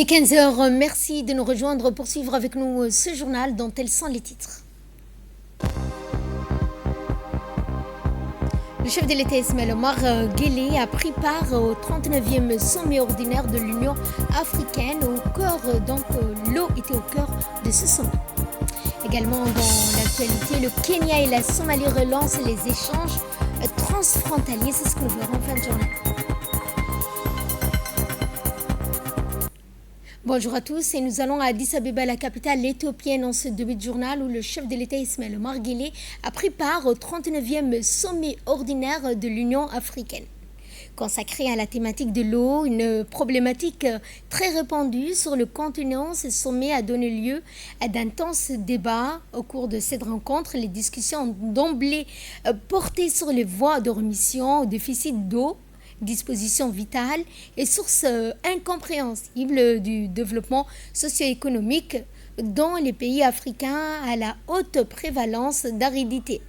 Il est 15 heures. Merci de nous rejoindre pour suivre avec nous ce journal dont tels sont les titres. Le chef de l'État Ismaël Omar Guelleh a pris part au 39e sommet ordinaire de l'Union africaine. L'eau était au cœur de ce sommet. Également dans l'actualité, le Kenya et la Somalie relancent les échanges transfrontaliers. C'est ce que nous verrons en fin de journée. Bonjour à tous et nous allons à Addis Abeba, la capitale éthiopienne, en ce début de journal où le chef de l'État Ismaël Omar Guelleh a pris part au 39e sommet ordinaire de l'Union africaine. Consacré à la thématique de l'eau, une problématique très répandue sur le continent, ce sommet a donné lieu à d'intenses débats. Au cours de cette rencontre, les discussions ont d'emblée porté sur les voies de remission au déficit d'eau, dispositions vitales et sources incompréhensibles du développement socio-économique dans les pays africains à la haute prévalence d'aridité.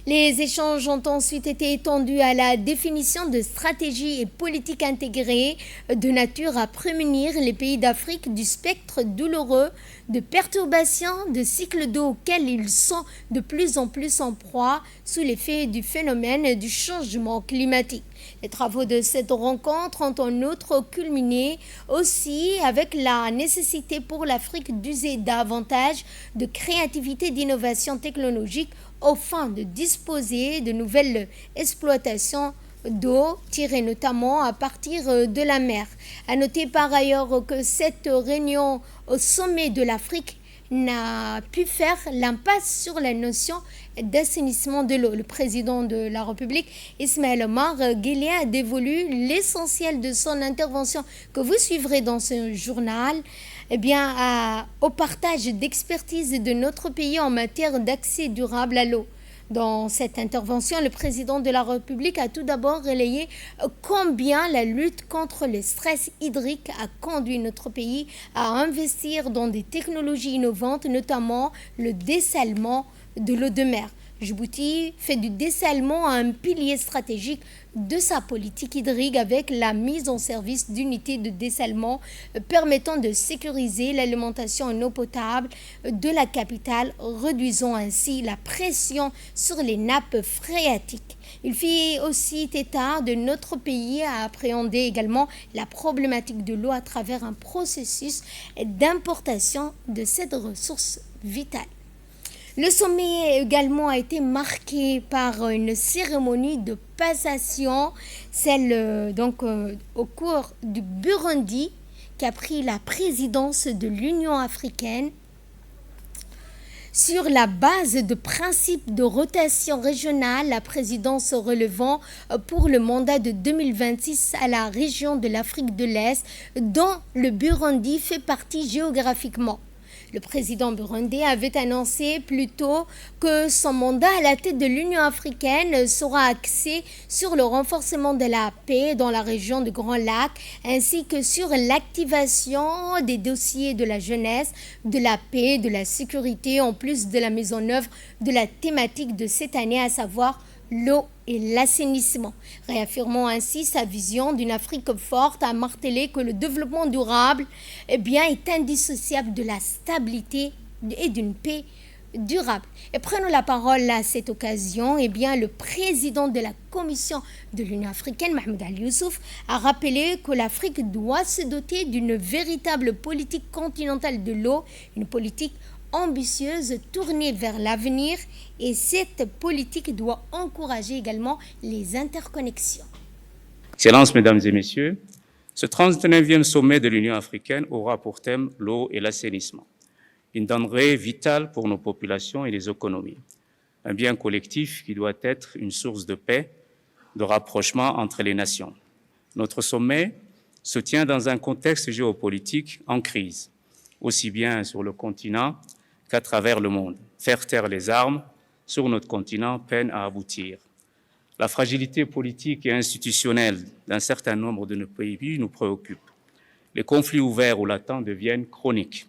Les échanges ont ensuite été étendus à la définition de stratégies et politiques intégrées de nature à prémunir les pays d'Afrique du spectre douloureux de perturbations de cycles d'eau auxquels ils sont de plus en plus en proie sous l'effet du phénomène du changement climatique. Les travaux de cette rencontre ont en outre culminé aussi avec la nécessité pour l'Afrique d'user davantage de créativité et d'innovation technologique au fin de disposer de nouvelles exploitations d'eau tirées notamment à partir de la mer. À noter par ailleurs que cette réunion au sommet de l'Afrique n'a pu faire l'impasse sur la notion d'assainissement de l'eau. Le président de la République, Ismaël Omar Guelleh, a dévolu l'essentiel de son intervention que vous suivrez dans ce journal au partage d'expertise de notre pays en matière d'accès durable à l'eau. Dans cette intervention, le président de la République a tout d'abord relayé combien la lutte contre le stress hydrique a conduit notre pays à investir dans des technologies innovantes, notamment le dessalement de l'eau de mer. Djibouti fait du dessalement un pilier stratégique de sa politique hydrique avec la mise en service d'unités de dessalement permettant de sécuriser l'alimentation en eau potable de la capitale, réduisant ainsi la pression sur les nappes phréatiques. Il fit aussi état de notre pays à appréhender également la problématique de l'eau à travers un processus d'importation de cette ressource vitale. Le sommet également a été marqué par une cérémonie de passation, au cours du Burundi, qui a pris la présidence de l'Union africaine sur la base de principes de rotation régionale, la présidence relevant pour le mandat de 2026 à la région de l'Afrique de l'Est, dont le Burundi fait partie géographiquement. Le président burundais avait annoncé plus tôt que son mandat à la tête de l'Union africaine sera axé sur le renforcement de la paix dans la région du Grand Lac, ainsi que sur l'activation des dossiers de la jeunesse, de la paix, de la sécurité, en plus de la mise en œuvre de la thématique de cette année, à savoir l'eau et l'assainissement, réaffirmant ainsi sa vision d'une Afrique forte, a martelé que le développement durable est indissociable de la stabilité et d'une paix durable. Et prenons la parole à cette occasion, le président de la Commission de l'Union africaine, Mahmoud Ali Youssouf, a rappelé que l'Afrique doit se doter d'une véritable politique continentale de l'eau, une politique ambitieuse tournée vers l'avenir, et cette politique doit encourager également les interconnexions. Excellences, Mesdames et Messieurs, ce 39e sommet de l'Union africaine aura pour thème l'eau et l'assainissement, une denrée vitale pour nos populations et les économies, un bien collectif qui doit être une source de paix, de rapprochement entre les nations. Notre sommet se tient dans un contexte géopolitique en crise, aussi bien sur le continent qu'à travers le monde. Faire taire les armes sur notre continent peine à aboutir. La fragilité politique et institutionnelle d'un certain nombre de nos pays nous préoccupe. Les conflits ouverts ou latents deviennent chroniques.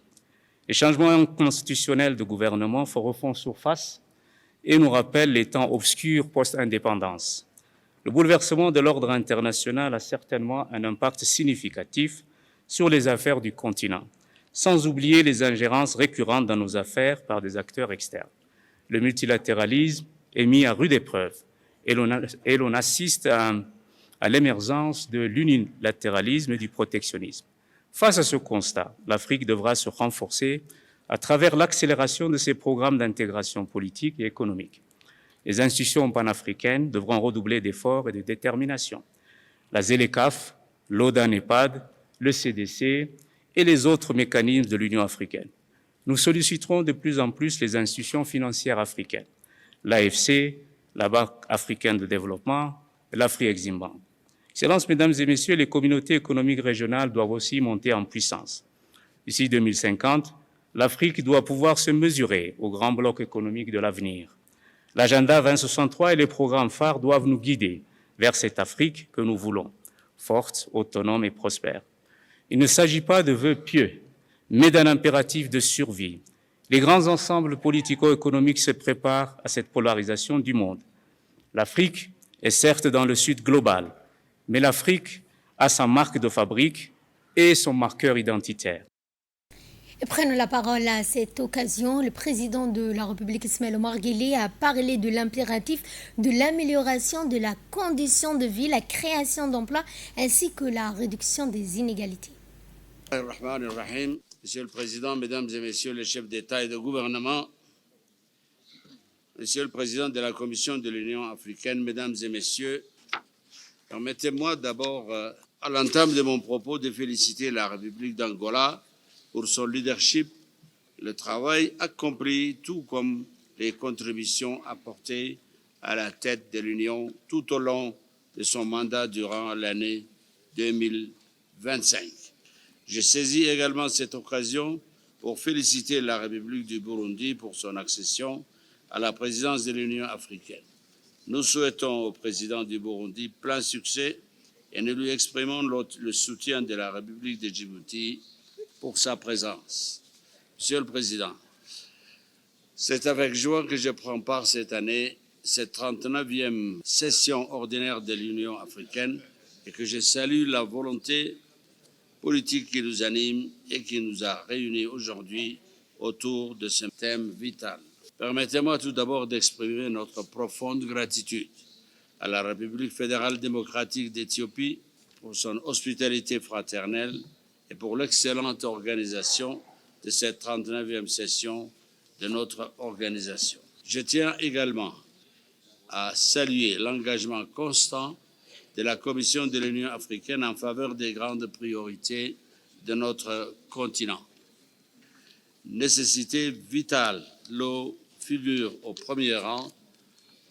Les changements constitutionnels de gouvernement refont surface et nous rappellent les temps obscurs post-indépendance. Le bouleversement de l'ordre international a certainement un impact significatif sur les affaires du continent, sans oublier les ingérences récurrentes dans nos affaires par des acteurs externes. Le multilatéralisme est mis à rude épreuve et l'on assiste à l'émergence de l'unilatéralisme et du protectionnisme. Face à ce constat, l'Afrique devra se renforcer à travers l'accélération de ses programmes d'intégration politique et économique. Les institutions panafricaines devront redoubler d'efforts et de détermination. La ZLECAf, l'ODA-NEPAD, le CDC et les autres mécanismes de l'Union africaine. Nous solliciterons de plus en plus les institutions financières africaines, l'AFC, la Banque africaine de développement, l'Afri-Exim Bank. Excellences, Mesdames et Messieurs, les communautés économiques régionales doivent aussi monter en puissance. D'ici 2050, l'Afrique doit pouvoir se mesurer au grand bloc économique de l'avenir. L'agenda 2063 et les programmes phares doivent nous guider vers cette Afrique que nous voulons, forte, autonome et prospère. Il ne s'agit pas de vœux pieux, mais d'un impératif de survie. Les grands ensembles politico-économiques se préparent à cette polarisation du monde. L'Afrique est certes dans le sud global, mais l'Afrique a sa marque de fabrique et son marqueur identitaire. Prenons la parole à cette occasion. Le président de la République, Ismaël Omar Guelleh, a parlé de l'impératif de l'amélioration de la condition de vie, la création d'emplois ainsi que la réduction des inégalités. Monsieur le Président, Mesdames et Messieurs les chefs d'État et de gouvernement, Monsieur le Président de la Commission de l'Union africaine, Mesdames et Messieurs, permettez-moi d'abord, à l'entame de mon propos, de féliciter la République d'Angola pour son leadership, le travail accompli, tout comme les contributions apportées à la tête de l'Union tout au long de son mandat durant l'année 2025. Je saisis également cette occasion pour féliciter la République du Burundi pour son accession à la présidence de l'Union africaine. Nous souhaitons au président du Burundi plein succès et nous lui exprimons le soutien de la République de Djibouti pour sa présence. Monsieur le Président, c'est avec joie que je prends part cette année, cette 39e session ordinaire de l'Union africaine et que je salue la volonté politique qui nous anime et qui nous a réunis aujourd'hui autour de ce thème vital. Permettez-moi tout d'abord d'exprimer notre profonde gratitude à la République fédérale démocratique d'Éthiopie pour son hospitalité fraternelle et pour l'excellente organisation de cette 39e session de notre organisation. Je tiens également à saluer l'engagement constant de la Commission de l'Union africaine en faveur des grandes priorités de notre continent. Nécessité vitale, l'eau figure au premier rang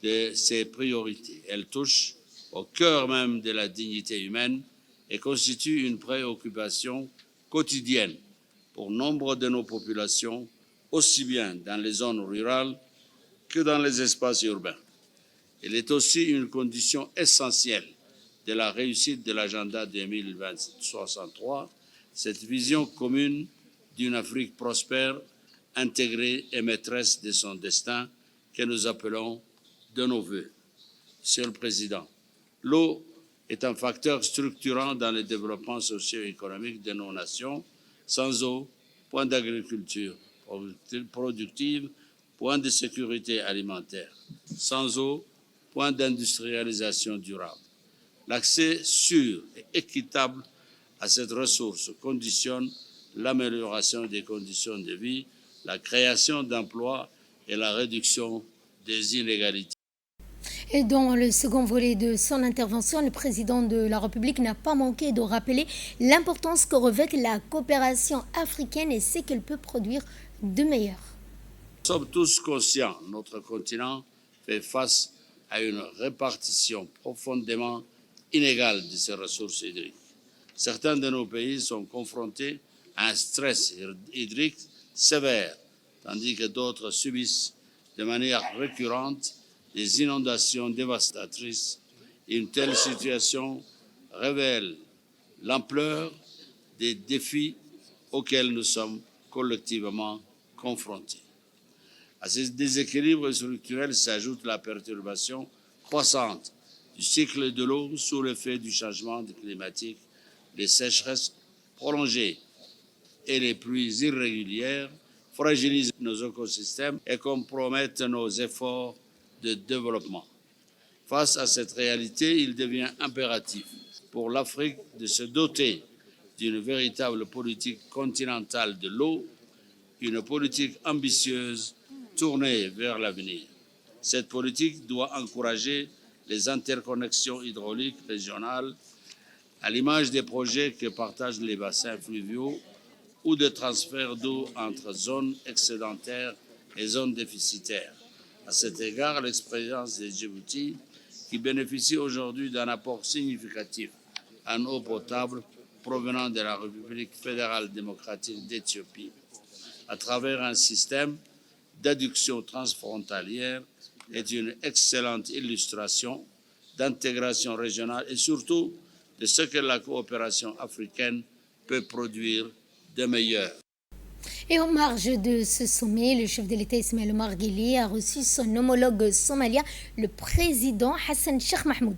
de ces priorités. Elle touche au cœur même de la dignité humaine et constitue une préoccupation quotidienne pour nombre de nos populations, aussi bien dans les zones rurales que dans les espaces urbains. Elle est aussi une condition essentielle de la réussite de l'agenda 2063, cette vision commune d'une Afrique prospère, intégrée et maîtresse de son destin que nous appelons de nos vœux. Monsieur le Président, l'eau est un facteur structurant dans le développement socio-économique de nos nations. Sans eau, point d'agriculture productive, point de sécurité alimentaire. Sans eau, point d'industrialisation durable. L'accès sûr et équitable à cette ressource conditionne l'amélioration des conditions de vie, la création d'emplois et la réduction des inégalités. Et dans le second volet de son intervention, le président de la République n'a pas manqué de rappeler l'importance que revêt la coopération africaine et ce qu'elle peut produire de meilleur. Nous sommes tous conscients, notre continent fait face à une répartition profondément inégale de ces ressources hydriques. Certains de nos pays sont confrontés à un stress hydrique sévère, tandis que d'autres subissent de manière récurrente des inondations dévastatrices. Une telle situation révèle l'ampleur des défis auxquels nous sommes collectivement confrontés. À ces déséquilibres structurels s'ajoute la perturbation croissante du cycle de l'eau sous l'effet du changement climatique, les sécheresses prolongées et les pluies irrégulières fragilisent nos écosystèmes et compromettent nos efforts de développement. Face à cette réalité, il devient impératif pour l'Afrique de se doter d'une véritable politique continentale de l'eau, une politique ambitieuse tournée vers l'avenir. Cette politique doit encourager les interconnexions hydrauliques régionales à l'image des projets que partagent les bassins fluviaux ou de transfert d'eau entre zones excédentaires et zones déficitaires. À cet égard, l'expérience de Djibouti, qui bénéficie aujourd'hui d'un apport significatif en eau potable provenant de la République fédérale démocratique d'Éthiopie, à travers un système d'adduction transfrontalière, est une excellente illustration d'intégration régionale et surtout de ce que la coopération africaine peut produire de meilleur. Et en marge de ce sommet, le chef de l'État Ismaël Omar Guelleh a reçu son homologue somalien, le président Hassan Sheikh Mahmoud.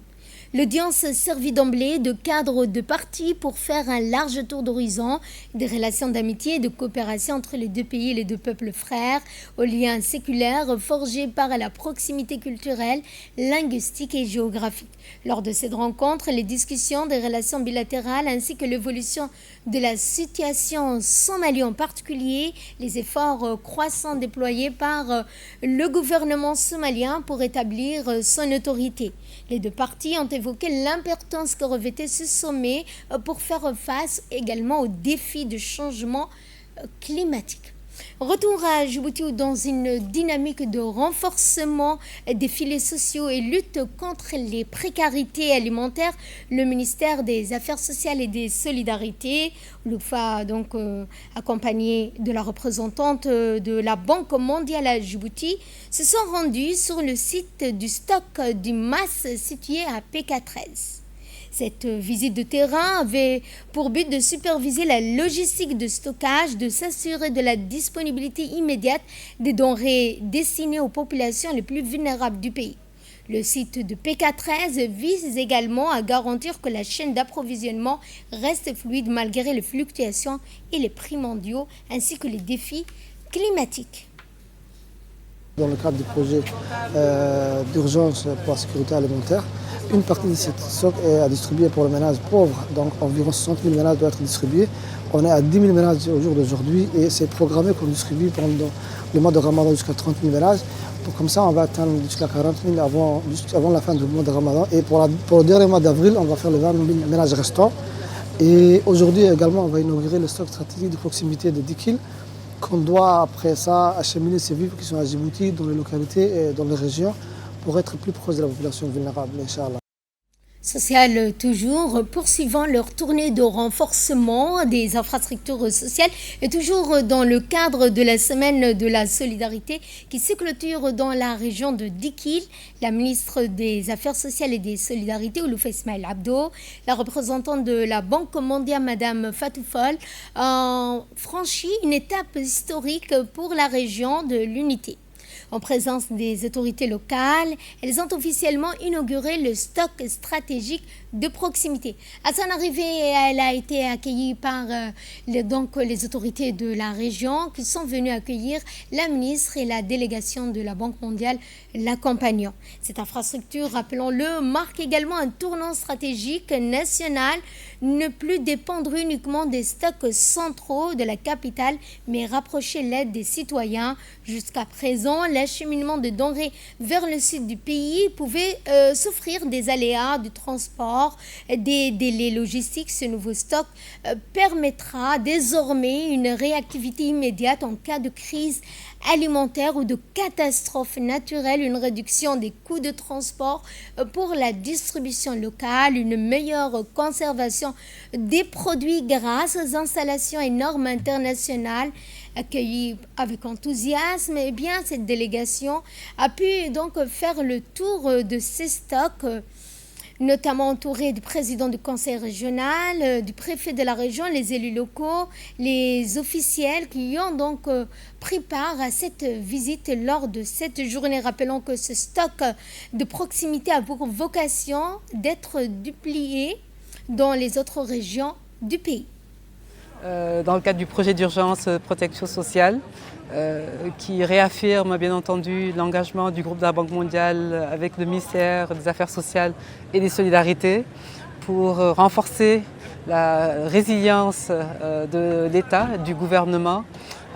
L'audience servit d'emblée de cadre de partie pour faire un large tour d'horizon des relations d'amitié et de coopération entre les deux pays et les deux peuples frères, aux liens séculaires forgés par la proximité culturelle, linguistique et géographique. Lors de cette rencontre, les discussions des relations bilatérales ainsi que l'évolution de la situation somalie en particulier, les efforts croissants déployés par le gouvernement somalien pour établir son autorité. Les deux parties ont évoqué l'importance que revêtait ce sommet pour faire face également aux défis de changement climatique. Retour à Djibouti où dans une dynamique de renforcement des filets sociaux et lutte contre les précarités alimentaires, le ministère des Affaires sociales et des Solidarités, l'UFA donc accompagné de la représentante de la Banque mondiale à Djibouti, se sont rendus sur le site du stock du MAS situé à PK13. Cette visite de terrain avait pour but de superviser la logistique de stockage, de s'assurer de la disponibilité immédiate des denrées destinées aux populations les plus vulnérables du pays. Le site de PK13 vise également à garantir que la chaîne d'approvisionnement reste fluide malgré les fluctuations et les prix mondiaux ainsi que les défis climatiques. Dans le cadre du projet d'urgence pour la sécurité alimentaire, une partie de cette stock est à distribuer pour les ménages pauvres, donc environ 60 000 ménages doivent être distribués. On est à 10 000 ménages au jour d'aujourd'hui et c'est programmé qu'on distribue pendant le mois de Ramadan jusqu'à 30 000 ménages. Comme ça, on va atteindre jusqu'à 40 000 avant la fin du mois de Ramadan. Et pour le dernier mois d'avril, on va faire les 20 000 ménages restants. Et aujourd'hui également, on va inaugurer le stock stratégique de proximité de Dikil, qu'on doit après ça acheminer ces vivres qui sont à Djibouti, dans les localités et dans les régions, pour être plus proche de la population vulnérable, Inch'Allah. Social toujours, poursuivant leur tournée de renforcement des infrastructures sociales et toujours dans le cadre de la semaine de la solidarité qui se clôture dans la région de Dikil, la ministre des Affaires sociales et des Solidarités, Olouf Ismaël Abdo, la représentante de la Banque mondiale, Madame Fatou Fall, ont franchi une étape historique pour la région de l'unité. En présence des autorités locales, elles ont officiellement inauguré le stock stratégique de proximité. À son arrivée, elle a été accueillie par les autorités de la région qui sont venues accueillir la ministre et la délégation de la Banque mondiale l'accompagnant. Cette infrastructure, rappelons-le, marque également un tournant stratégique national, ne plus dépendre uniquement des stocks centraux de la capitale, mais rapprocher l'aide des citoyens. Jusqu'à présent, l'acheminement de denrées vers le sud du pays pouvait souffrir des aléas du transport, des délais logistiques. Ce nouveau stock permettra désormais une réactivité immédiate en cas de crise alimentaire ou de catastrophe naturelle, une réduction des coûts de transport pour la distribution locale, une meilleure conservation des produits grâce aux installations et normes internationales accueillies avec enthousiasme. Eh bien, cette délégation a pu donc faire le tour de ces stocks, notamment entouré du président du conseil régional, du préfet de la région, les élus locaux, les officiels qui ont donc pris part à cette visite lors de cette journée. Rappelons que ce stock de proximité a pour vocation d'être duplié dans les autres régions du pays. dans le cadre du projet d'urgence protection sociale, qui réaffirme bien entendu l'engagement du groupe de la Banque mondiale avec le ministère des Affaires sociales et des Solidarités pour renforcer la résilience de l'État, du gouvernement,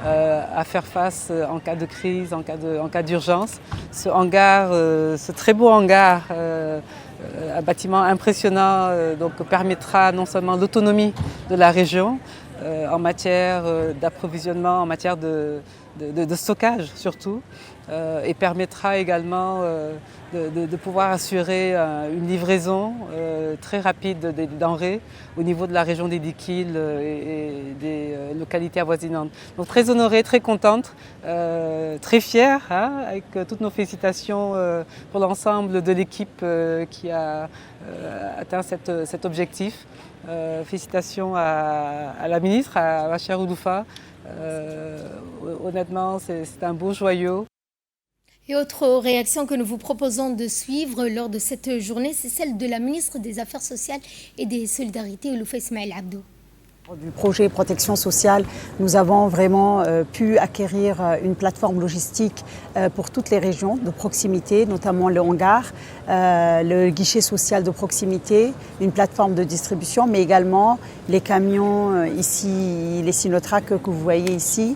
à faire face en cas de crise, en cas d'urgence. Ce hangar, ce très beau hangar, un bâtiment impressionnant, donc permettra non seulement l'autonomie de la région en matière d'approvisionnement, en matière de stockage surtout, et permettra également de pouvoir assurer une livraison très rapide des denrées au niveau de la région des Dikil et des localités avoisinantes. Donc très honorée, très contente, très fière, hein, avec toutes nos félicitations pour l'ensemble de l'équipe qui a atteint cet objectif. Félicitations à la ministre, à Bachar Oudoufa. Honnêtement, c'est un beau joyau. Et autre réaction que nous vous proposons de suivre lors de cette journée, c'est celle de la ministre des Affaires sociales et des Solidarités, Loufa Ismaël Abdo. Du projet protection sociale, nous avons vraiment pu acquérir une plateforme logistique pour toutes les régions de proximité, notamment le hangar, le guichet social de proximité, une plateforme de distribution, mais également les camions ici, les Sinotrac que vous voyez ici,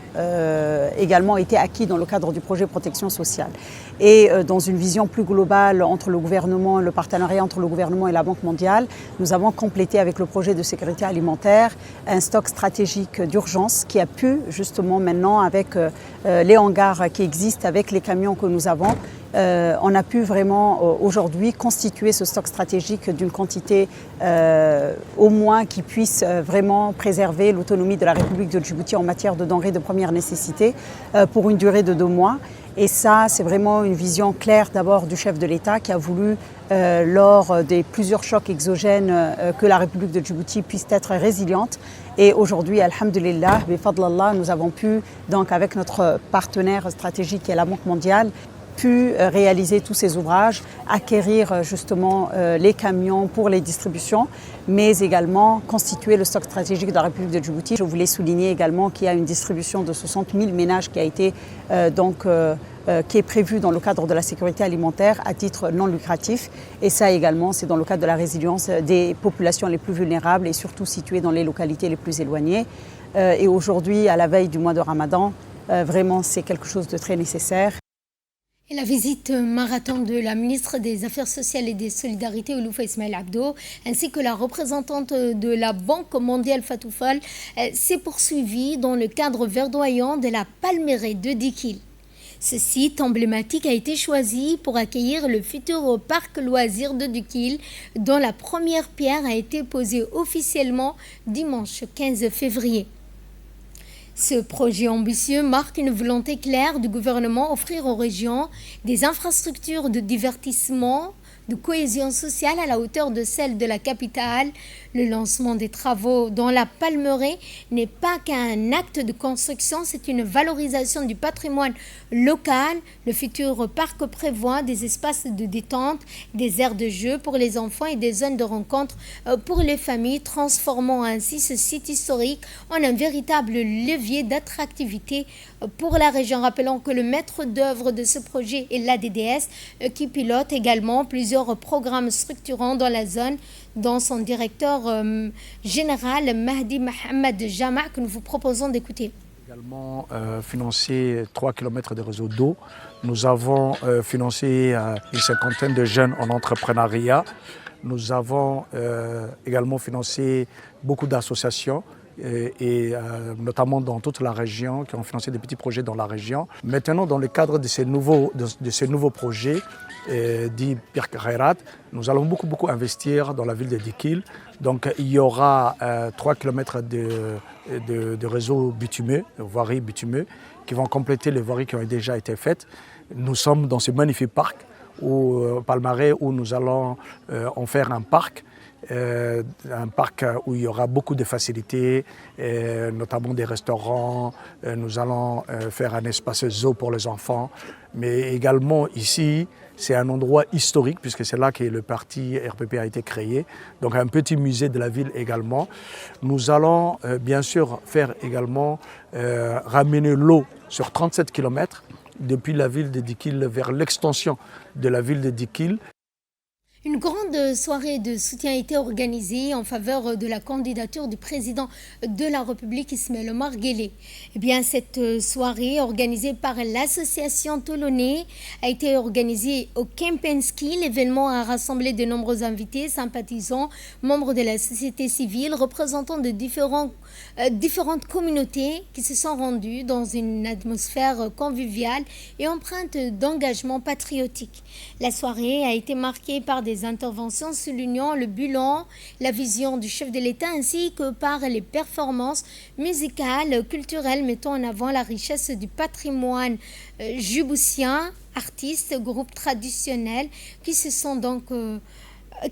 également été acquis dans le cadre du projet protection sociale. Et dans une vision plus globale entre le gouvernement, le partenariat entre le gouvernement et la Banque mondiale, nous avons complété avec le projet de sécurité alimentaire un stock stratégique d'urgence qui a pu justement maintenant avec les hangars qui existent, avec les camions que nous avons, on a pu vraiment aujourd'hui constituer ce stock stratégique d'une quantité au moins qui puisse vraiment préserver l'autonomie de la République de Djibouti en matière de denrées de première nécessité pour une durée de 2 mois. Et ça, c'est vraiment une vision claire d'abord du chef de l'État qui a voulu, lors des plusieurs chocs exogènes, que la République de Djibouti puisse être résiliente. Et aujourd'hui, alhamdulillah, bifadlallah, nous avons pu, donc avec notre partenaire stratégique qui est la Banque mondiale, pu réaliser tous ces ouvrages, acquérir justement les camions pour les distributions, mais également constituer le stock stratégique de la République de Djibouti. Je voulais souligner également qu'il y a une distribution de 60 000 ménages qui a été qui est prévue dans le cadre de la sécurité alimentaire à titre non lucratif. Et ça également, c'est dans le cadre de la résilience des populations les plus vulnérables et surtout situées dans les localités les plus éloignées. Et aujourd'hui, à la veille du mois de Ramadan, vraiment c'est quelque chose de très nécessaire. Et la visite marathon de la ministre des Affaires sociales et des Solidarités, Loufa Ismaël Abdo, ainsi que la représentante de la Banque mondiale Fatou Fall, s'est poursuivie dans le cadre verdoyant de la Palmeraie de Dikil. Ce site emblématique a été choisi pour accueillir le futur parc loisirs de Dikil, dont la première pierre a été posée officiellement dimanche 15 février. Ce projet ambitieux marque une volonté claire du gouvernement d'offrir aux régions des infrastructures de divertissement, de cohésion sociale à la hauteur de celle de la capitale. Le lancement des travaux dans la Palmeraie n'est pas qu'un acte de construction, c'est une valorisation du patrimoine local. Le futur parc prévoit des espaces de détente, des aires de jeu pour les enfants et des zones de rencontre pour les familles, transformant ainsi ce site historique en un véritable levier d'attractivité pour la région. Rappelons que le maître d'œuvre de ce projet est l'ADDS qui pilote également plusieurs programmes structurants dans la zone, dont son directeur général Mahdi Mohamed Jama, que nous vous proposons d'écouter. Également financé 3 km de réseau d'eau. Nous avons financé une cinquantaine de jeunes en entrepreneuriat. Nous avons également financé beaucoup d'associations et notamment dans toute la région, qui ont financé des petits projets dans la région. Maintenant, dans le cadre de ces nouveaux projets, dit Pierre Khairat, nous allons beaucoup investir dans la ville de Dikil. Donc il y aura 3 km de réseaux bitumeux, voiries bitumeux, qui vont compléter les voiries qui ont déjà été faites. Nous sommes dans ce magnifique parc Palmarais, où nous allons en faire un parc où il y aura beaucoup de facilités, notamment des restaurants. Nous allons faire un espace zoo pour les enfants. Mais également ici, c'est un endroit historique puisque c'est là que le parti RPP a été créé. Donc un petit musée de la ville également. Nous allons bien sûr faire également ramener l'eau sur 37 km depuis la ville de Dikil vers l'extension de la ville de Dikil. Une grande soirée de soutien a été organisée en faveur de la candidature du président de la République, Ismaël Omar Guelleh. Eh bien, cette soirée organisée par l'association Tolonais a été organisée au Kempinski. L'événement a rassemblé de nombreux invités, sympathisants, membres de la société civile, représentants de différentes communautés qui se sont rendus dans une atmosphère conviviale et empreinte d'engagement patriotique. La soirée a été marquée par des interventions soulignant le bilan, la vision du chef de l'État ainsi que par les performances musicales, culturelles mettant en avant la richesse du patrimoine djiboutien, artistes, groupes traditionnels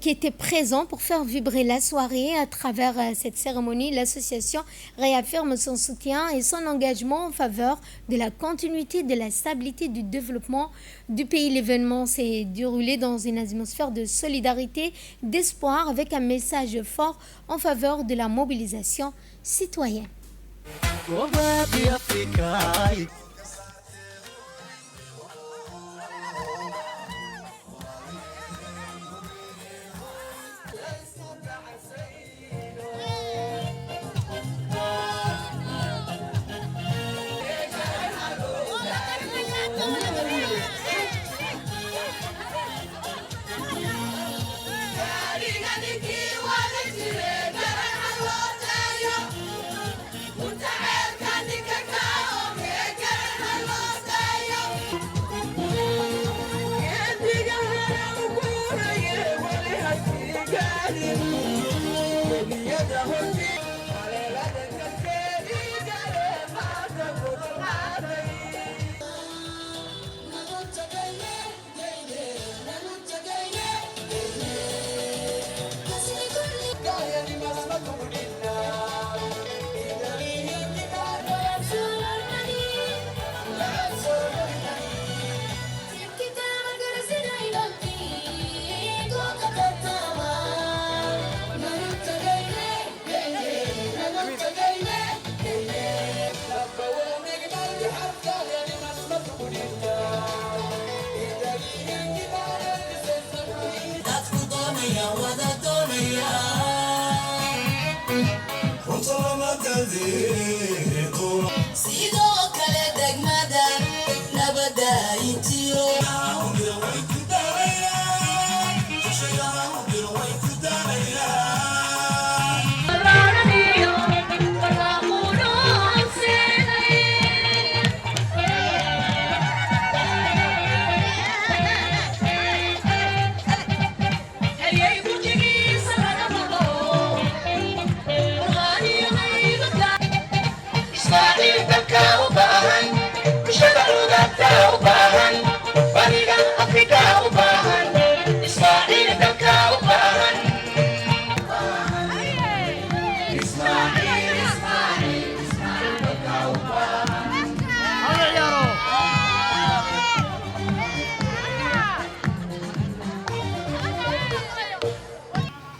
qui étaient présents pour faire vibrer la soirée. À travers cette cérémonie, l'association réaffirme son soutien et son engagement en faveur de la continuité, de la stabilité, du développement du pays. L'événement s'est déroulé dans une atmosphère de solidarité, d'espoir, avec un message fort en faveur de la mobilisation citoyenne.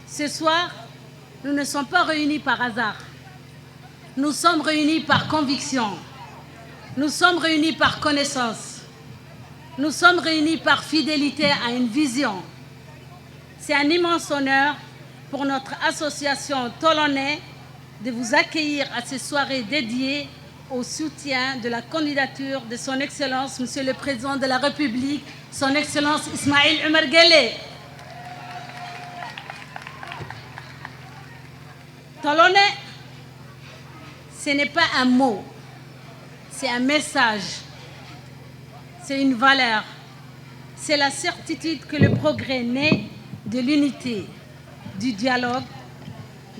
Ce soir, nous ne sommes pas réunis par hasard. Nous sommes réunis par conviction. Nous sommes réunis par connaissance. Nous sommes réunis par fidélité à une vision. C'est un immense honneur pour notre association Tolonais de vous accueillir à cette soirée dédiée au soutien de la candidature de son Excellence, Monsieur le Président de la République, son Excellence Ismaël Omar Guelleh. Tolonais, ce n'est pas un mot, c'est un message, c'est une valeur, c'est la certitude que le progrès naît de l'unité, du dialogue,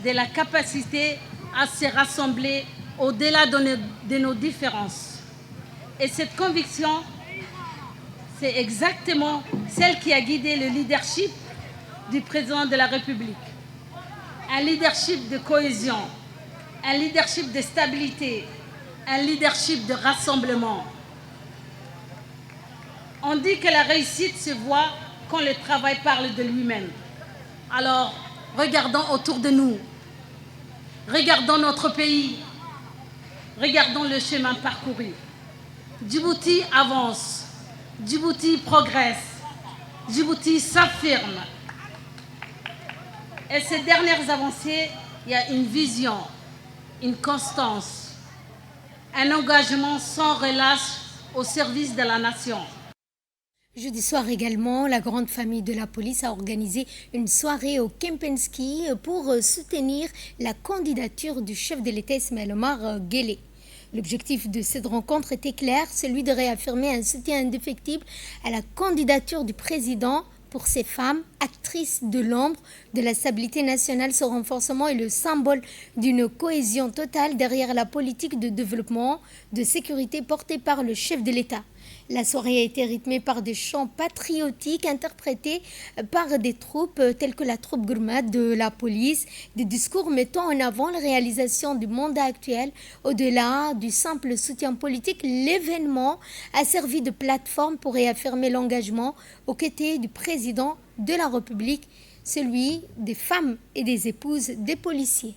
de la capacité à se rassembler au-delà de nos différences. Et cette conviction, c'est exactement celle qui a guidé le leadership du président de la République. Un leadership de cohésion, un leadership de stabilité, un leadership de rassemblement. On dit que la réussite se voit quand le travail parle de lui-même. Alors, regardons autour de nous, regardons notre pays, regardons le chemin parcouru. Djibouti avance, Djibouti progresse, Djibouti s'affirme. Et ces dernières avancées, il y a une vision, une constance, un engagement sans relâche au service de la nation. Jeudi soir également, la grande famille de la police a organisé une soirée au Kempinski pour soutenir la candidature du chef de l'État Ismaël Omar Guelleh. L'objectif de cette rencontre était clair, celui de réaffirmer un soutien indéfectible à la candidature du président pour ces femmes, actrices de l'ombre de la stabilité nationale. Ce renforcement est le symbole d'une cohésion totale derrière la politique de développement, de sécurité portée par le chef de l'État. La soirée a été rythmée par des chants patriotiques interprétés par des troupes telles que la troupe gourmande de la police, des discours mettant en avant la réalisation du mandat actuel. Au-delà du simple soutien politique, l'événement a servi de plateforme pour réaffirmer l'engagement aux côtés du président de la République, celui des femmes et des épouses des policiers.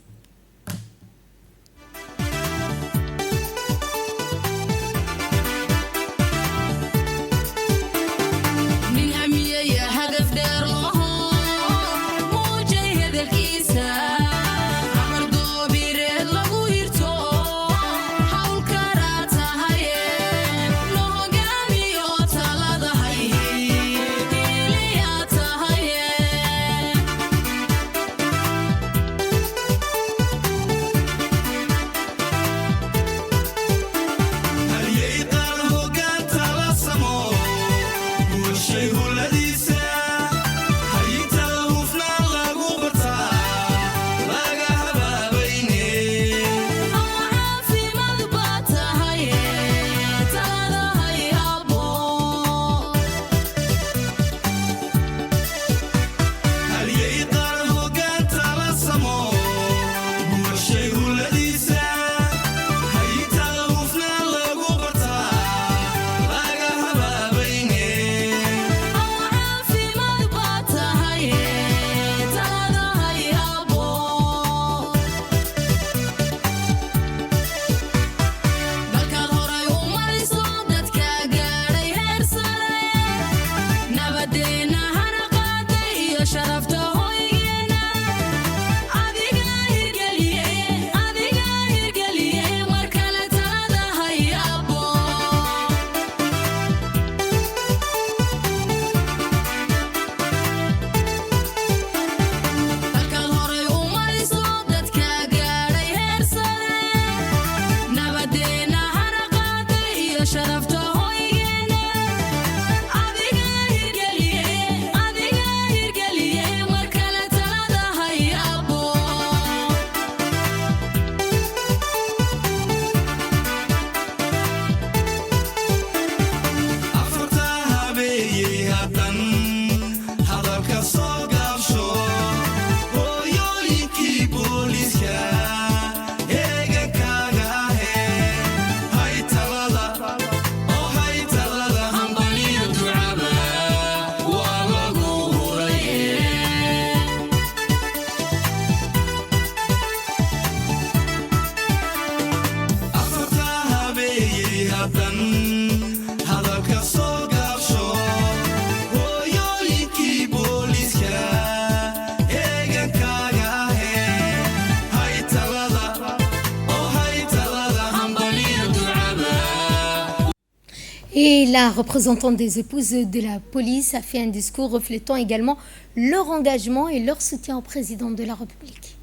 Et la représentante des épouses de la police a fait un discours reflétant également leur engagement et leur soutien au président de la République.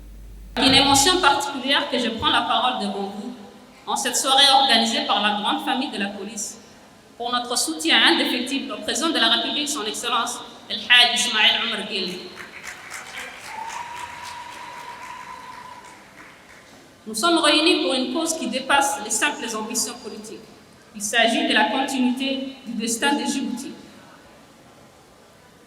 Une émotion particulière que je prends la parole devant vous en cette soirée organisée par la grande famille de la police pour notre soutien indéfectible au président de la République, son Excellence El Hadj Ismaël Omar Guelleh. Nous sommes réunis pour une cause qui dépasse les simples ambitions politiques. Il s'agit de la continuité du destin de Djibouti,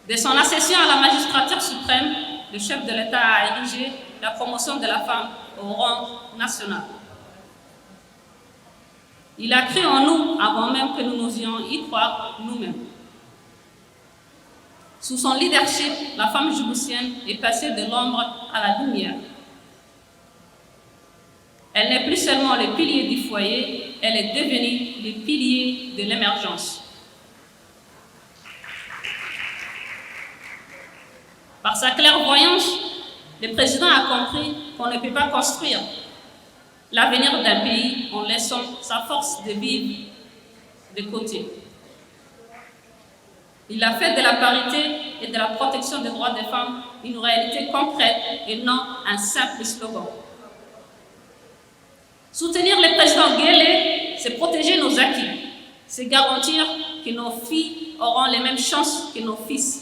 Dès son accession à la magistrature suprême, le chef de l'État a érigé la promotion de la femme au rang national. Il a cru en nous avant même que nous n'osions y croire nous-mêmes. Sous son leadership, la femme djiboutienne est passée de l'ombre à la lumière. Elle n'est plus seulement le pilier du foyer, elle est devenue le pilier de l'émergence. Par sa clairvoyance, le président a compris qu'on ne peut pas construire l'avenir d'un pays en laissant sa force de vivre de côté. Il a fait de la parité et de la protection des droits des femmes une réalité concrète et non un simple slogan. Soutenir le président Guelleh, c'est protéger nos acquis, c'est garantir que nos filles auront les mêmes chances que nos fils.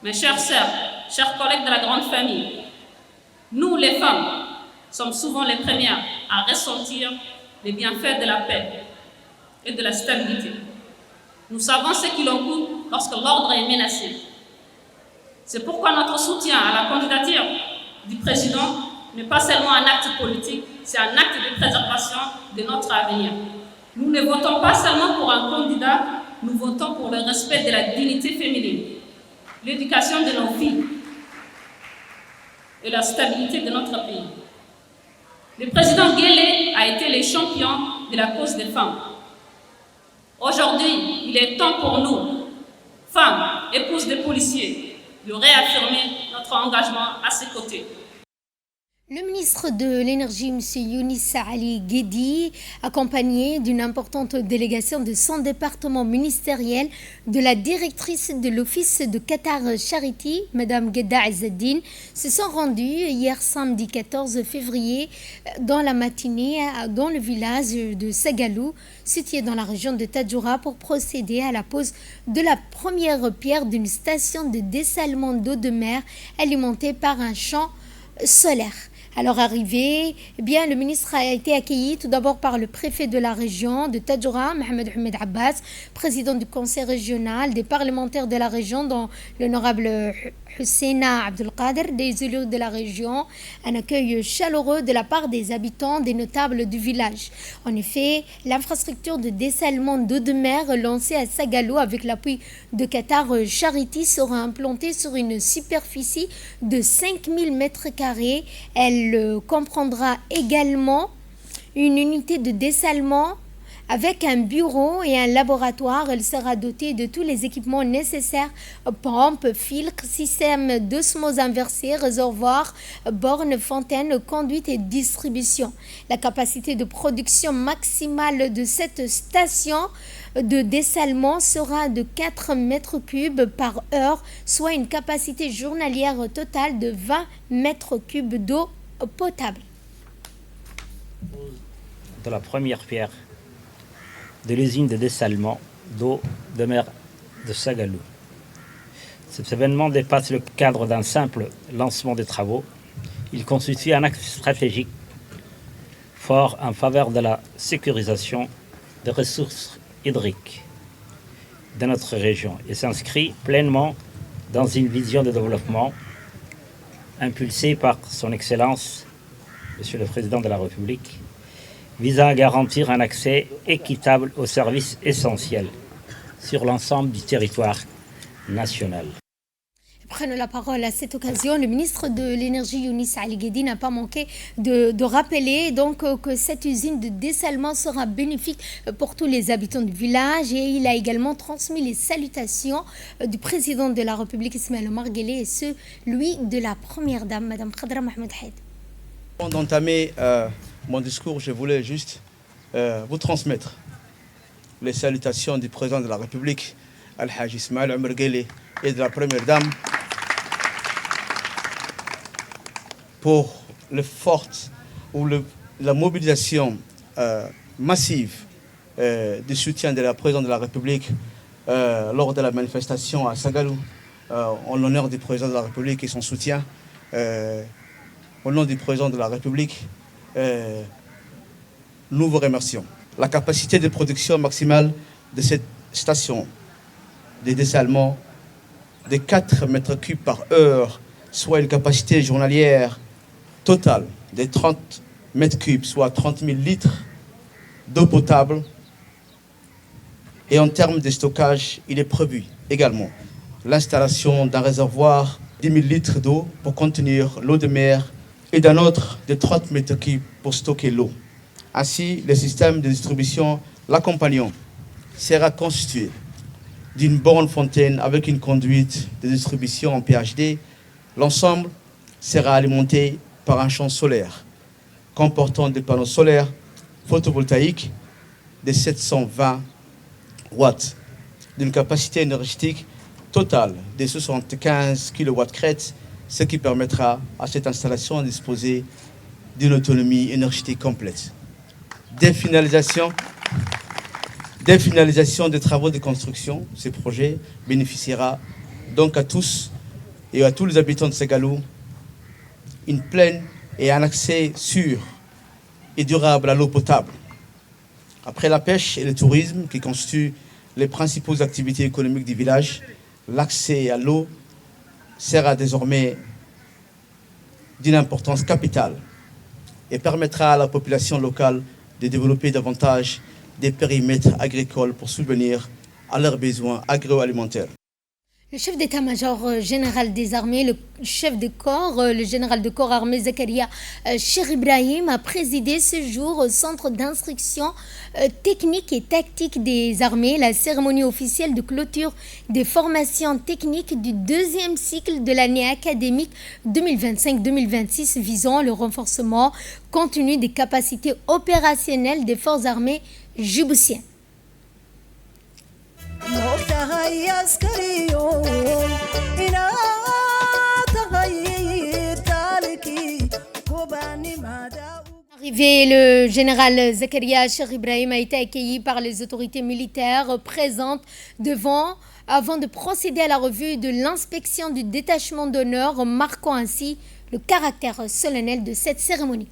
Mes chères sœurs, chers collègues de la grande famille, nous les femmes sommes souvent les premières à ressentir les bienfaits de la paix et de la stabilité. Nous savons ce qu'il en coûte lorsque l'ordre est menacé. C'est pourquoi notre soutien à la candidature du président n'est pas seulement un acte politique, c'est un acte de préservation de notre avenir. Nous ne votons pas seulement pour un candidat, nous votons pour le respect de la dignité féminine, l'éducation de nos filles et la stabilité de notre pays. Le président Guelleh a été le champion de la cause des femmes. Aujourd'hui, il est temps pour nous, femmes, épouses de policiers, de réaffirmer notre engagement à ses côtés. Le ministre de l'Énergie, M. Younis Ali Guedi, accompagné d'une importante délégation de son département ministériel, de la directrice de l'Office de Qatar Charity, Mme Gheda Azzeddine, se sont rendus hier samedi 14 février dans la matinée dans le village de Sagalou, situé dans la région de Tadjoura, pour procéder à la pose de la première pierre d'une station de dessalement d'eau de mer alimentée par un champ solaire. À leur arrivée, le ministre a été accueilli tout d'abord par le préfet de la région de Tadjoura, Mohamed Ahmed Abbas, président du conseil régional, des parlementaires de la région, dont l'honorable Husseina Abdelkader, des élus de la région, un accueil chaleureux de la part des habitants, des notables du village. En effet, l'infrastructure de dessalement d'eau de mer lancée à Sagalou avec l'appui de Qatar Charity sera implantée sur une superficie de 5000 m². Elle comprendra également une unité de dessalement avec un bureau et un laboratoire. Elle sera dotée de tous les équipements nécessaires, pompes, filtres, système d'osmose inversée, réservoir, bornes, fontaines, conduite et distribution. La capacité de production maximale de cette station de dessalement sera de 4 m³ par heure, soit une capacité journalière totale de 20 m³ d'eau potable. De la première pierre de l'usine de dessalement d'eau de mer de Sagalou. Cet événement dépasse le cadre d'un simple lancement des travaux. Il constitue un acte stratégique fort en faveur de la sécurisation des ressources hydriques de notre région et s'inscrit pleinement dans une vision de développement impulsée par son Excellence, Monsieur le Président de la République, visant à garantir un accès équitable aux services essentiels sur l'ensemble du territoire national. Prenons la parole à cette occasion. Le ministre de l'Énergie, Younis Ali Guedi, n'a pas manqué de rappeler donc que cette usine de dessalement sera bénéfique pour tous les habitants du village, et il a également transmis les salutations du président de la République, Ismaël Omar Guelleh, et celui de la première dame, Mme Khadra Mohamed Haïd. Avant d'entamer mon discours, je voulais juste vous transmettre les salutations du président de la République, Al-Hajj Ismaël Omar Guelleh, et de la première dame pour la mobilisation massive du soutien de la présidente de la République lors de la manifestation à Sagalou, en l'honneur du président de la République et son soutien. Au nom du président de la République, nous vous remercions. La capacité de production maximale de cette station de dessalement de 4 mètres cubes par heure, soit une capacité journalière totale de 30 mètres cubes, soit 30 000 litres d'eau potable. Et en termes de stockage, il est prévu également l'installation d'un réservoir de 10 000 litres d'eau pour contenir l'eau de mer et d'un autre de 30 mètres cubes pour stocker l'eau. Ainsi, le système de distribution l'accompagnant sera constitué d'une borne fontaine avec une conduite de distribution en PHD. L'ensemble sera alimenté par un champ solaire comportant des panneaux solaires photovoltaïques de 720 watts, d'une capacité énergétique totale de 75 kW crête, ce qui permettra à cette installation de disposer d'une autonomie énergétique complète. Dès finalisation des travaux de construction, ce projet bénéficiera donc à tous et à tous les habitants de Sagalou une pleine et un accès sûr et durable à l'eau potable. Après la pêche et le tourisme qui constituent les principales activités économiques du village, l'accès à l'eau sera désormais d'une importance capitale et permettra à la population locale de développer davantage des périmètres agricoles pour subvenir à leurs besoins agroalimentaires. Le chef d'état-major général des armées, le chef de corps, le général de corps armé Zakaria Cheikh Ibrahim a présidé ce jour au centre d'instruction technique et tactique des armées la cérémonie officielle de clôture des formations techniques du deuxième cycle de l'année académique 2025-2026 visant le renforcement continu des capacités opérationnelles des forces armées djiboutiennes. Arrivé, le général Zakaria Cheikh Ibrahim a été accueilli par les autorités militaires présentes avant de procéder à la revue de l'inspection du détachement d'honneur, marquant ainsi le caractère solennel de cette cérémonie.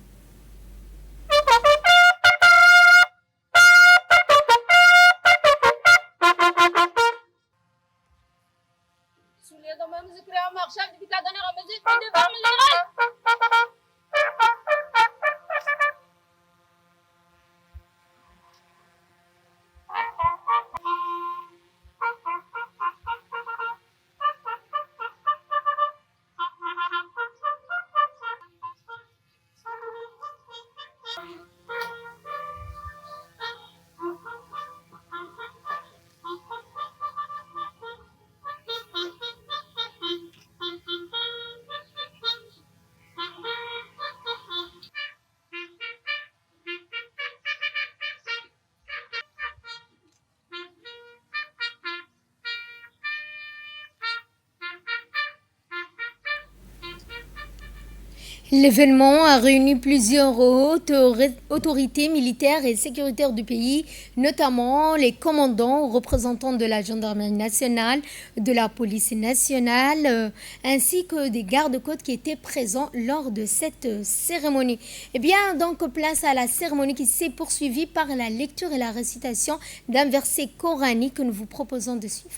L'événement a réuni plusieurs autorités militaires et sécuritaires du pays, notamment les commandants, représentants de la gendarmerie nationale, de la police nationale, ainsi que des gardes-côtes qui étaient présents lors de cette cérémonie. Eh bien, donc, place à la cérémonie qui s'est poursuivie par la lecture et la récitation d'un verset coranique que nous vous proposons de suivre.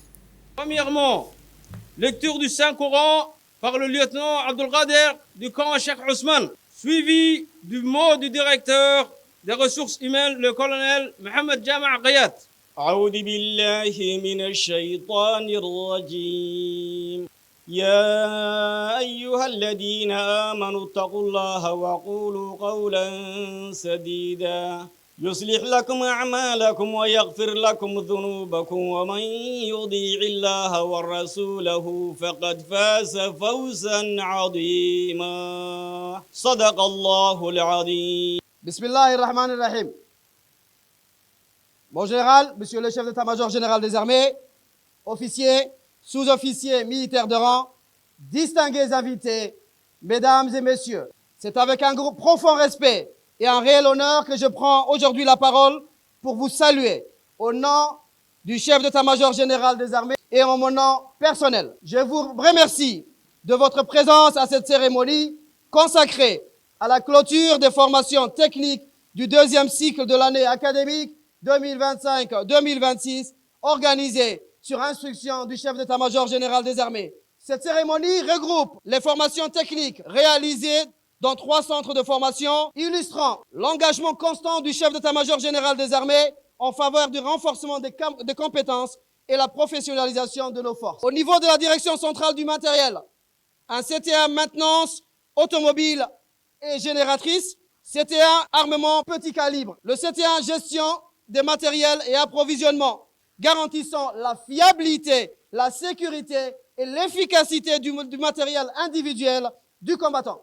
Premièrement, lecture du Saint-Coran par le lieutenant Abdelkader du camp Cheikh Ousmane, suivi du mot du directeur des ressources humaines, le colonel Mohamed Jama' Ghayat. أعوذ بالله من الشيطان الرجيم يا أيها الذين آمنوا اتقوا الله وقولوا قولا سديدا يصلح لكم أعمالكم ويغفر لكم ذنوبكم ومن يطيع الله ورسوله فقد فاز فوزا عظيما صدق الله العظيم. بسم الله الرحمن الرحيم. Mon général, monsieur le chef d'état-major général des armées, officiers, sous-officiers militaires de rang, distingués invités, mesdames et messieurs, c'est avec un profond respect et un réel honneur que je prends aujourd'hui la parole pour vous saluer au nom du chef d'état-major général des armées et en mon nom personnel. Je vous remercie de votre présence à cette cérémonie consacrée à la clôture des formations techniques du deuxième cycle de l'année académique 2025-2026 organisée sur instruction du chef d'état-major général des armées. Cette cérémonie regroupe les formations techniques réalisées dans 3 centres de formation, illustrant l'engagement constant du chef d'état-major général des armées en faveur du renforcement des compétences et la professionnalisation de nos forces. Au niveau de la direction centrale du matériel, un CTA maintenance automobile et génératrice, CTA armement petit calibre, le CTA gestion des matériels et approvisionnement, garantissant la fiabilité, la sécurité et l'efficacité du matériel individuel du combattant.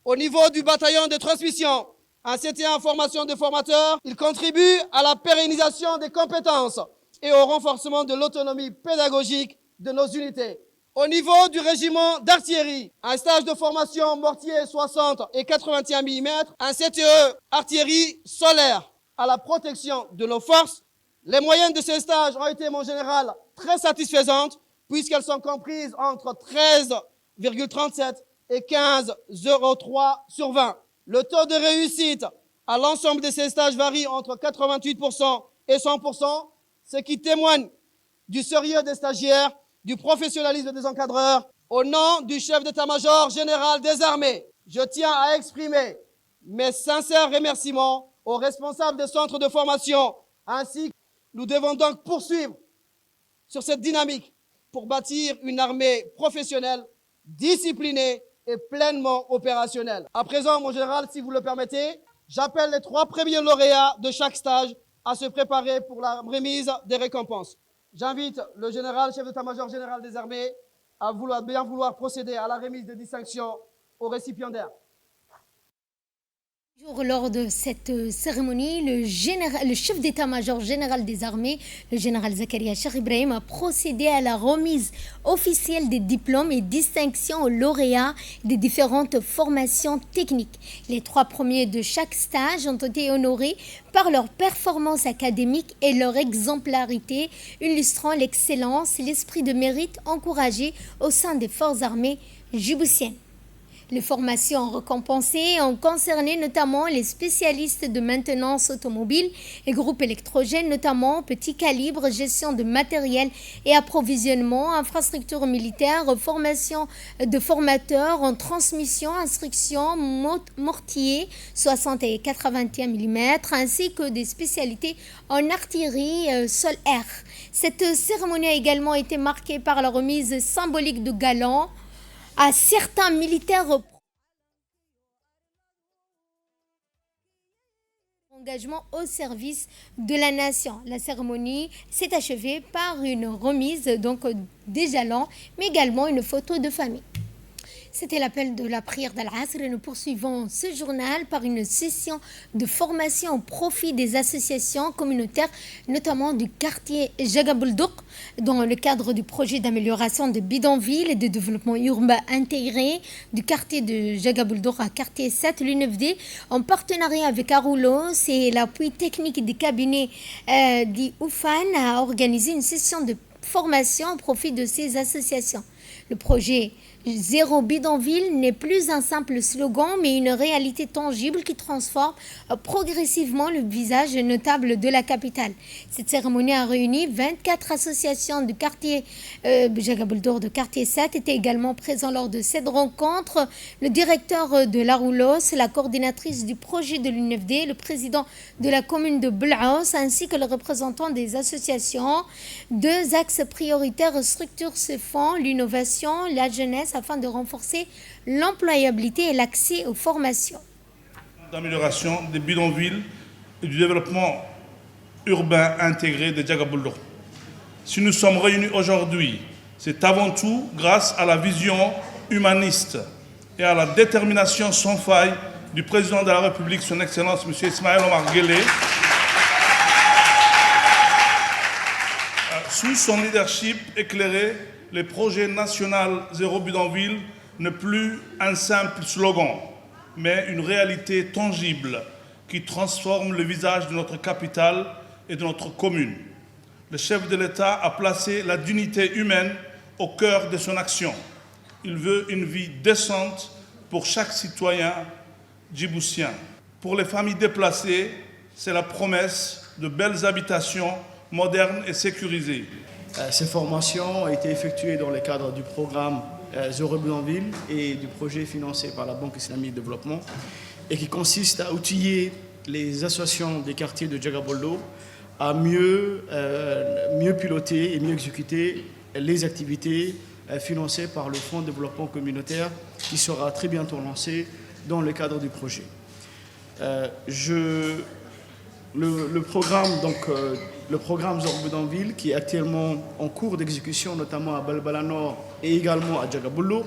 Au niveau du bataillon de transmission, un CTA en formation de formateurs, il contribue à la pérennisation des compétences et au renforcement de l'autonomie pédagogique de nos unités. Au niveau du régiment d'artillerie, un stage de formation mortier 60 et 81 mm, un CTE artillerie solaire à la protection de nos forces. Les moyennes de ces stages ont été, mon général, très satisfaisantes puisqu'elles sont comprises entre 13,37 et 15,03 sur 20. Le taux de réussite à l'ensemble de ces stages varie entre 88% et 100%, ce qui témoigne du sérieux des stagiaires, du professionnalisme des encadreurs. Au nom du chef d'état-major général des armées, je tiens à exprimer mes sincères remerciements aux responsables des centres de formation, ainsi que nous devons donc poursuivre sur cette dynamique pour bâtir une armée professionnelle, disciplinée et pleinement opérationnelle. À présent, mon général, si vous le permettez, j'appelle les 3 premiers lauréats de chaque stage à se préparer pour la remise des récompenses. J'invite le général, chef d'état-major général des armées, à bien vouloir procéder à la remise des distinctions aux récipiendaires. Lors de cette cérémonie, le chef d'état-major général des armées, le général Zakaria Cheikh Ibrahim, a procédé à la remise officielle des diplômes et distinctions aux lauréats des différentes formations techniques. Les 3 premiers de chaque stage ont été honorés par leur performance académique et leur exemplarité, illustrant l'excellence et l'esprit de mérite encouragé au sein des forces armées djiboutiennes. Les formations récompensées ont concerné notamment les spécialistes de maintenance automobile et groupes électrogènes, notamment petit calibre, gestion de matériel et approvisionnement, infrastructures militaires, formation de formateurs en transmission, instruction, mortier 60 et 81 mm, ainsi que des spécialités en artillerie sol-air. Cette cérémonie a également été marquée par la remise symbolique de galons à certains militaires engagement au service de la nation. La cérémonie s'est achevée par une remise des jalons, mais également une photo de famille. C'était l'appel de la prière d'Al-Asr et nous poursuivons ce journal par une session de formation au profit des associations communautaires, notamment du quartier Jagabuldouk, dans le cadre du projet d'amélioration de bidonvilles et de développement urbain intégré du quartier de Jagabuldouk à quartier 7, l'UNFD, en partenariat avec Aroulos et l'appui technique du cabinet d'Oufan, a organisé une session de formation au profit de ces associations. Le projet Zéro bidonville n'est plus un simple slogan, mais une réalité tangible qui transforme progressivement le visage notable de la capitale. Cette cérémonie a réuni 24 associations du quartier Jagabuldouk de quartier 7 étaient également présents lors de cette rencontre. Le directeur de l'Aroulos, la coordinatrice du projet de l'UNFD, le président de la commune de Blaos, ainsi que le représentant des associations. 2 axes prioritaires structurent ce fonds, l'innovation, la jeunesse, afin de renforcer l'employabilité et l'accès aux formations. D'amélioration des bidonvilles et du développement urbain intégré de Jagabuldouk. Si nous sommes réunis aujourd'hui, c'est avant tout grâce à la vision humaniste et à la détermination sans faille du président de la République, son Excellence M. Ismaël Omar Guelleh. Sous son leadership éclairé, le projet national Zéro bidonville n'est plus un simple slogan, mais une réalité tangible qui transforme le visage de notre capitale et de notre commune. Le chef de l'État a placé la dignité humaine au cœur de son action. Il veut une vie décente pour chaque citoyen djiboutien. Pour les familles déplacées, c'est la promesse de belles habitations modernes et sécurisées. Ces formations ont été effectuées dans le cadre du programme Zéro Bidonville et du projet financé par la Banque islamique de développement et qui consiste à outiller les associations des quartiers de Djagaboldo à mieux piloter et mieux exécuter les activités financées par le Fonds de développement communautaire qui sera très bientôt lancé dans le cadre du projet. Le programme Zéro Bidonville, qui est actuellement en cours d'exécution, notamment à Balbala Nord et également à Djagaboldo,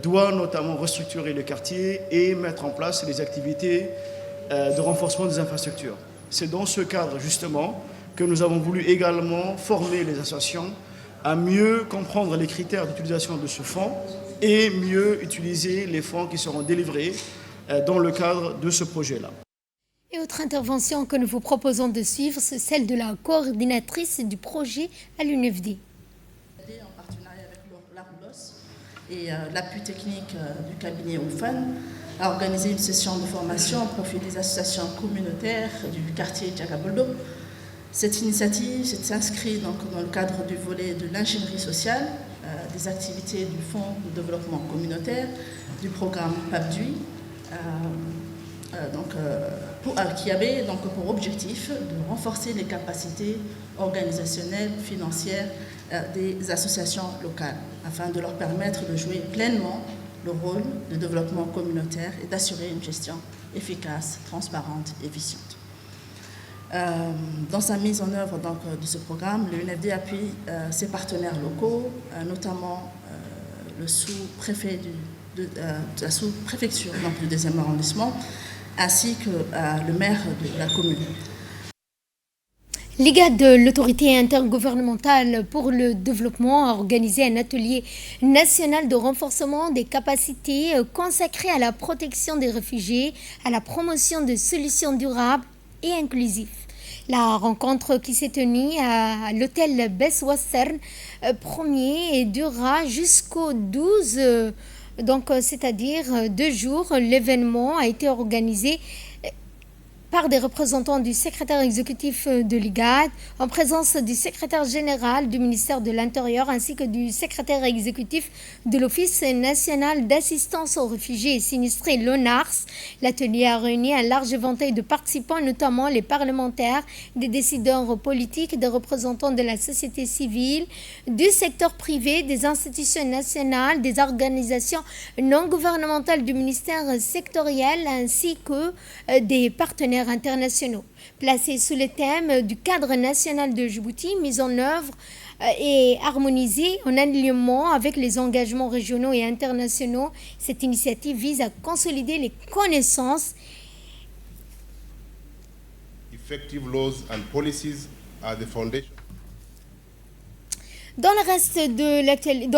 doit notamment restructurer le quartier et mettre en place les activités de renforcement des infrastructures. C'est dans ce cadre, justement, que nous avons voulu également former les associations à mieux comprendre les critères d'utilisation de ce fonds et mieux utiliser les fonds qui seront délivrés dans le cadre de ce projet-là. Et autre intervention que nous vous proposons de suivre, c'est celle de la coordinatrice du projet à l'UNFD. En partenariat avec l'ARLOS et l'appui technique du cabinet OUFAN, a organisé une session de formation au profit des associations communautaires du quartier Djagaboldo. Cette initiative s'inscrit donc dans le cadre du volet de l'ingénierie sociale, des activités du Fonds de développement communautaire, du programme PAPDUI, qui avait donc pour objectif de renforcer les capacités organisationnelles, financières des associations locales, afin de leur permettre de jouer pleinement le rôle de développement communautaire et d'assurer une gestion efficace, transparente et efficiente. Dans sa mise en œuvre donc, de ce programme, l'UNFD appuie ses partenaires locaux, notamment le sous-préfet de la sous-préfecture du 2e arrondissement, ainsi que le maire de la commune. L'IGAD de l'autorité intergouvernementale pour le développement a organisé un atelier national de renforcement des capacités consacré à la protection des réfugiés, à la promotion de solutions durables et inclusives. La rencontre qui s'est tenue à l'hôtel Bess Western 1er durera jusqu'au 12, c'est-à-dire 2 jours. L'événement a été organisé par des représentants du secrétaire exécutif de l'IGAD, en présence du secrétaire général du ministère de l'Intérieur ainsi que du secrétaire exécutif de l'Office national d'assistance aux réfugiés et sinistrés, l'ONARS. L'atelier a réuni un large éventail de participants, notamment les parlementaires, des décideurs politiques, des représentants de la société civile, du secteur privé, des institutions nationales, des organisations non gouvernementales du ministère sectoriel ainsi que des partenaires internationaux. Placés sous le thème du cadre national de Djibouti, mis en œuvre et harmonisé en alignement avec les engagements régionaux et internationaux, cette initiative vise à consolider les connaissances. Effective laws and policies are the foundation. Dans le reste de l'actualité,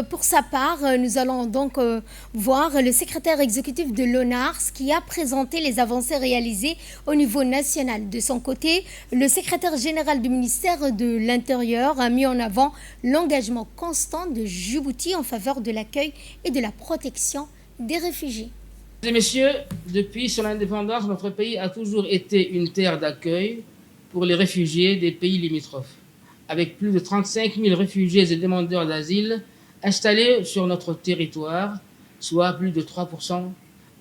pour sa part, nous allons voir le secrétaire exécutif de l'ONARS qui a présenté les avancées réalisées au niveau national. De son côté, le secrétaire général du ministère de l'Intérieur a mis en avant l'engagement constant de Djibouti en faveur de l'accueil et de la protection des réfugiés. Mesdames et messieurs, depuis son indépendance, notre pays a toujours été une terre d'accueil pour les réfugiés des pays limitrophes, avec plus de 35 000 réfugiés et demandeurs d'asile installés sur notre territoire, soit plus de 3%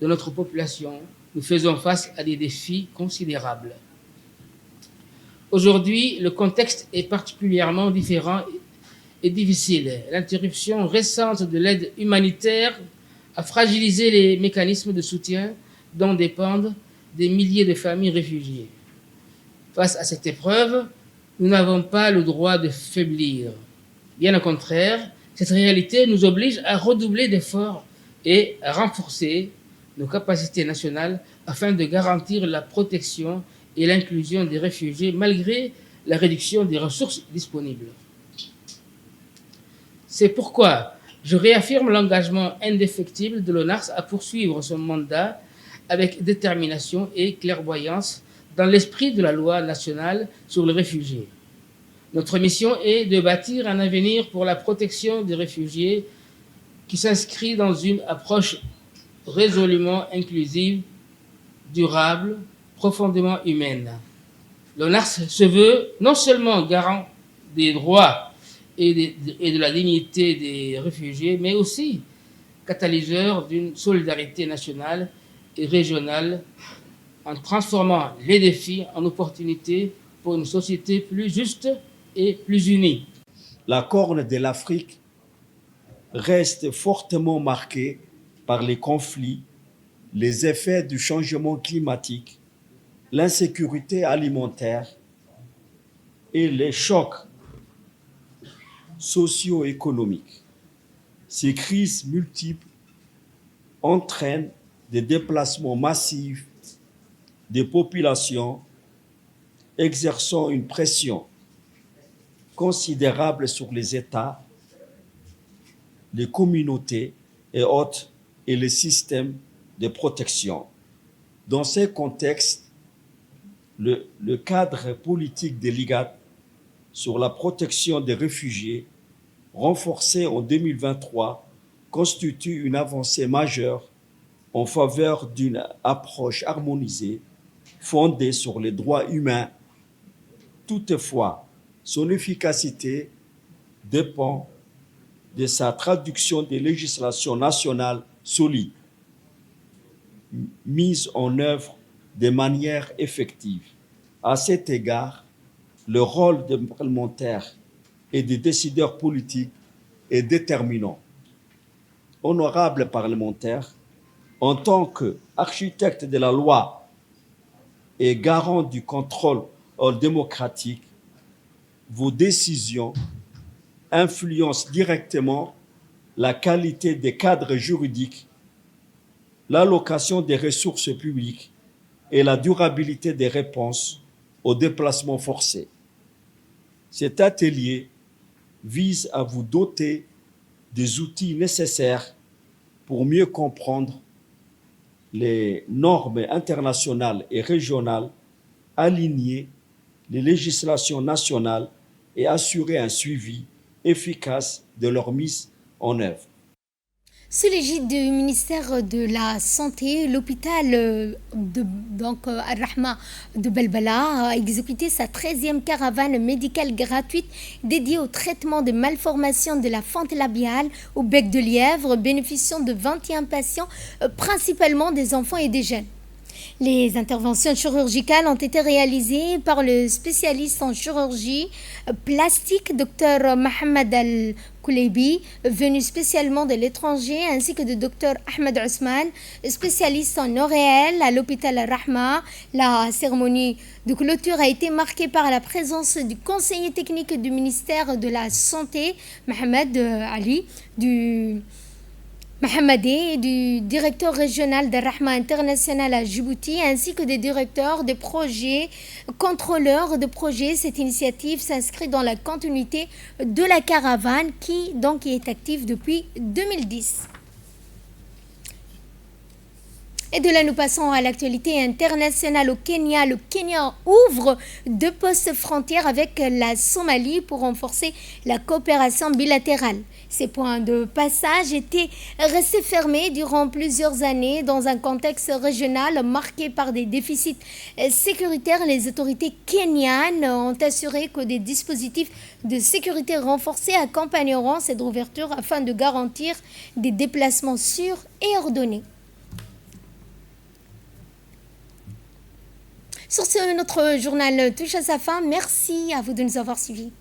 de notre population. Nous faisons face à des défis considérables. Aujourd'hui, le contexte est particulièrement différent et difficile. L'interruption récente de l'aide humanitaire a fragilisé les mécanismes de soutien dont dépendent des milliers de familles réfugiées. Face à cette épreuve, nous n'avons pas le droit de faiblir. Bien au contraire, cette réalité nous oblige à redoubler d'efforts et à renforcer nos capacités nationales afin de garantir la protection et l'inclusion des réfugiés malgré la réduction des ressources disponibles. C'est pourquoi je réaffirme l'engagement indéfectible de l'ONARS à poursuivre son mandat avec détermination et clairvoyance dans l'esprit de la loi nationale sur les réfugiés. Notre mission est de bâtir un avenir pour la protection des réfugiés qui s'inscrit dans une approche résolument inclusive, durable, profondément humaine. L'ONARS se veut non seulement garant des droits et de la dignité des réfugiés, mais aussi catalyseur d'une solidarité nationale et régionale en transformant les défis en opportunités pour une société plus juste et plus unie. La Corne de l'Afrique reste fortement marquée par les conflits, les effets du changement climatique, l'insécurité alimentaire et les chocs socio-économiques. Ces crises multiples entraînent des déplacements massifs des populations, exerçant une pression considérable sur les États, les communautés et autres et les systèmes de protection. Dans ce contexte, le cadre politique de l'IGAD sur la protection des réfugiés, renforcé en 2023, constitue une avancée majeure en faveur d'une approche harmonisée fondée sur les droits humains. Toutefois, son efficacité dépend de sa traduction des législations nationales solides, mises en œuvre de manière effective. À cet égard, le rôle des parlementaires et des décideurs politiques est déterminant. Honorables parlementaires, en tant qu'architecte de la loi et garant du contrôle démocratique, vos décisions influencent directement la qualité des cadres juridiques, l'allocation des ressources publiques et la durabilité des réponses aux déplacements forcés. Cet atelier vise à vous doter des outils nécessaires pour mieux comprendre les normes internationales et régionales, aligner les législations nationales et assurer un suivi efficace de leur mise en œuvre. Sous l'égide du ministère de la Santé, l'hôpital Al-Rahma de Belbala a exécuté sa 13e caravane médicale gratuite dédiée au traitement des malformations de la fente labiale au bec de lièvre, bénéficiant de 21 patients, principalement des enfants et des jeunes. Les interventions chirurgicales ont été réalisées par le spécialiste en chirurgie plastique, Dr Mohamed Al-Kuleibi, venu spécialement de l'étranger, ainsi que de Dr Ahmed Ousmane, spécialiste en oréal à l'hôpital Al-Rahma. La cérémonie de clôture a été marquée par la présence du conseiller technique du ministère de la Santé, Mohamed Ali, du Mohamedé, du directeur régional d'Al-Rahma International à Djibouti, ainsi que des directeurs de projets, contrôleurs de projets. Cette initiative s'inscrit dans la continuité de la caravane qui est active depuis 2010. Et de là, nous passons à l'actualité internationale au Kenya. Le Kenya ouvre 2 postes frontières avec la Somalie pour renforcer la coopération bilatérale. Ces points de passage étaient restés fermés durant plusieurs années dans un contexte régional marqué par des déficits sécuritaires. Les autorités kenyanes ont assuré que des dispositifs de sécurité renforcés accompagneront cette ouverture afin de garantir des déplacements sûrs et ordonnés. Sur ce, notre journal touche à sa fin. Merci à vous de nous avoir suivis.